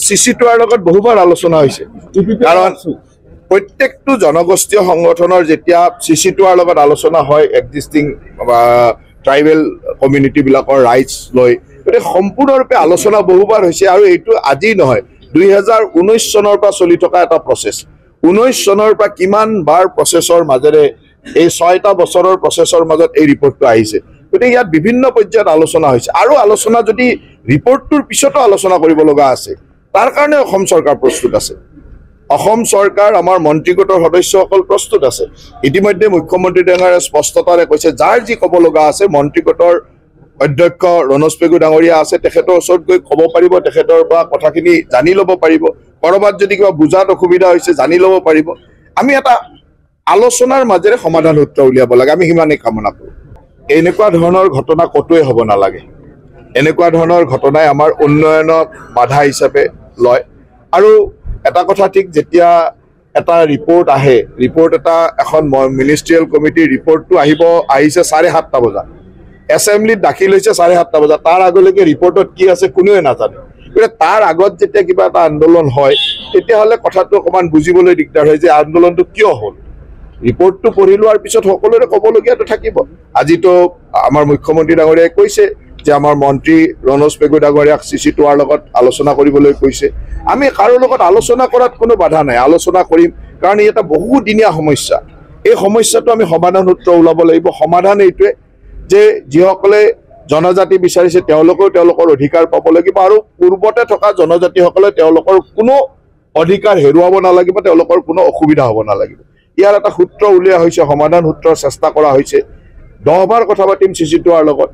CC2R লগত বহুবাৰ আলোচনা হৈছে কাৰণ প্ৰত্যেকটো জনগোষ্ঠীয় সংগঠনৰ যেতিয়া CC2R লগত আলোচনা হয় এক্সিষ্টিং ট্ৰাইবেল কমিউনিটি বিলাকৰ ৰাইটস লৈ গতিকে সম্পূৰ্ণৰূপে আলোচনা বহুবাৰ হৈছে আৰু এইটো আজি নহয় 2019 চনৰ পৰা চলি থকা এটা প্ৰচেছ 19 চনৰ পৰা কিমান বাৰ প্ৰচেছৰ মাজেৰে এই 6টা বছৰৰ প্ৰচেছৰ মাজত এই ৰিপৰ্টটো আহিছে গতিকে ইয়াত বিভিন্ন পৰ্যায়ত আলোচনা হৈছে আৰু আলোচনা যদি ৰিপৰ্টটোৰ পিছতো আলোচনা কৰিব লগা আছে তাৰ কাৰণে অসম চৰকাৰ প্ৰস্তুত আছে অসম চৰকাৰ আমাৰ মন্ত্ৰীগোটৰ সদস্যসকল প্ৰস্তুত আছে ইতিমধ্যে মুখ্যমন্ত্ৰী ডাঙৰীয়াই স্পষ্টতাৰে কৈছে যাৰ যি ক'ব লগা আছে মন্ত্ৰীগোটৰ অধ্যক্ষ ৰণোজ পেগু ডাঙৰীয়া আছে তেখেতৰ ওচৰত গৈ ক'ব পাৰিব তেখেতৰ পৰা কথাখিনি জানি ল'ব পাৰিব কৰবাত যদি কিবা বুজাত অসুবিধা হৈছে জানি ল'ব পাৰিব আমি এটা আলোচনাৰ মাজেৰে সমাধান সূত্ৰ উলিয়াব লাগে আমি সিমানেই কামনা কৰোঁ এনেকুৱা ধৰণৰ ঘটনা কতোৱে হ'ব নালাগে এনেকুৱা ধৰণৰ ঘটনাই আমাৰ উন্নয়নত বাধা হিচাপে লয় আৰু এটা কথা ঠিক যেতিয়া এটা ৰিপৰ্ট আহে ৰিপৰ্ট এটা এখন মিনিষ্ট্ৰিয়েল কমিটিৰ ৰিপৰ্টটো আহিছে 7:30 বজাত এছেম্বলিত দাখিল হৈছে 7:30 বজাত তাৰ আগলৈকে ৰিপৰ্টত কি আছে কোনোৱে নাজানে গতিকে তাৰ আগত যেতিয়া কিবা এটা আন্দোলন হয় তেতিয়াহ'লে কথাটো অকণমান বুজিবলৈ দিগদাৰ হয় যে আন্দোলনটো কিয় হ'ল ৰিপৰ্টটো পঢ়ি লোৱাৰ পিছত সকলোৰে ক'বলগীয়াটো থাকিব আজিতো আমাৰ মুখ্যমন্ত্ৰী ডাঙৰীয়াই কৈছে যে আমাৰ মন্ত্ৰী ৰণোজ পেগু ডাঙৰীয়াক CC2R লগত আলোচনা কৰিবলৈ কৈছে আমি কাৰো লগত আলোচনা কৰাত কোনো বাধা নাই আলোচনা কৰিম কাৰণ এটা বহুদিনীয়া সমস্যা এই সমস্যাটো আমি সমাধান সূত্ৰ ওলাব লাগিব সমাধান এইটোৱে যে যিসকলে জনজাতি বিচাৰিছে তেওঁলোকেও তেওঁলোকৰ অধিকাৰ পাব লাগিব আৰু পূৰ্বতে থকা জনজাতিসকলে তেওঁলোকৰ কোনো অধিকাৰ হেৰুৱাব নালাগিব তেওঁলোকৰ কোনো অসুবিধা হ'ব নালাগিব ইয়াৰ এটা সূত্ৰ উলিওৱা হৈছে সমাধান সূত্ৰৰ চেষ্টা কৰা হৈছে 10 বাৰ কথা পাতিম CC2R লগত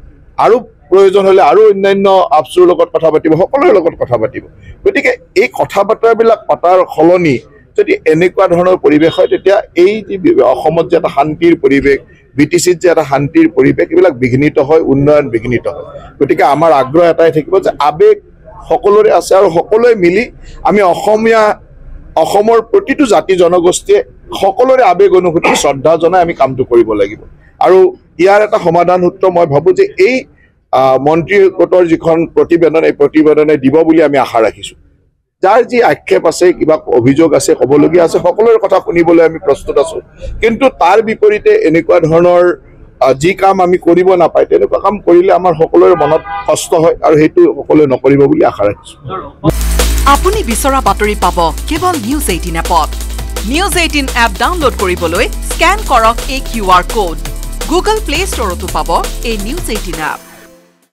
আৰু প্ৰয়োজন হ'লে আৰু অন্যান্য আপছৰ লগত কথা পাতিব সকলোৰে লগত কথা পাতিব গতিকে এই কথা বাৰ্তাবিলাক পতাৰ সলনি যদি এনেকুৱা ধৰণৰ পৰিৱেশ হয় তেতিয়া এই যে অসমত যে এটা শান্তিৰ পৰিৱেশ BTCত যে এটা শান্তিৰ পৰিৱেশ এইবিলাক বিঘ্নিত হয় উন্নয়ন বিঘ্নিত হয় গতিকে আমাৰ আগ্ৰহ এটাই থাকিব যে আবেগ সকলোৰে আছে আৰু সকলোৱে মিলি আমি অসমৰ প্ৰতিটো জাতি জনগোষ্ঠীয়ে সকলোৰে আবেগ অনুভূতি শ্ৰদ্ধা জনাই আমি কামটো কৰিব লাগিব আৰু ইয়াৰ এটা সমাধান সূত্ৰ মই ভাবোঁ যে এই মন্ত্ৰী গোটৰ যিখন প্ৰতিবেদন এই প্ৰতিবেদনে দিব বুলি আমি আশা ৰাখিছোঁ যাৰ যি আক্ষেপ আছে কিবা অভিযোগ আছে ক'বলগীয়া আছে সকলোৰে কথা শুনিবলৈ আমি প্ৰস্তুত আছোঁ কিন্তু তাৰ বিপৰীতে এনেকুৱা ধৰণৰ যি কাম আমি কৰিব নাপায় তেনেকুৱা কাম কৰিলে আমাৰ সকলোৰে মনত কষ্ট হয় আৰু সেইটো সকলোৱে নকৰিব বুলি আশা ৰাখিছোঁ আপুনি বিচৰা বাতৰি পাব কেৱল নিউজ 18 এপত নিউজ 18 এপ ডাউনলোড কৰিবলৈ স্কেন কৰক এই QR কোড গুগল প্লে ষ্টৰতো পাব এই নিউজ 18 এপ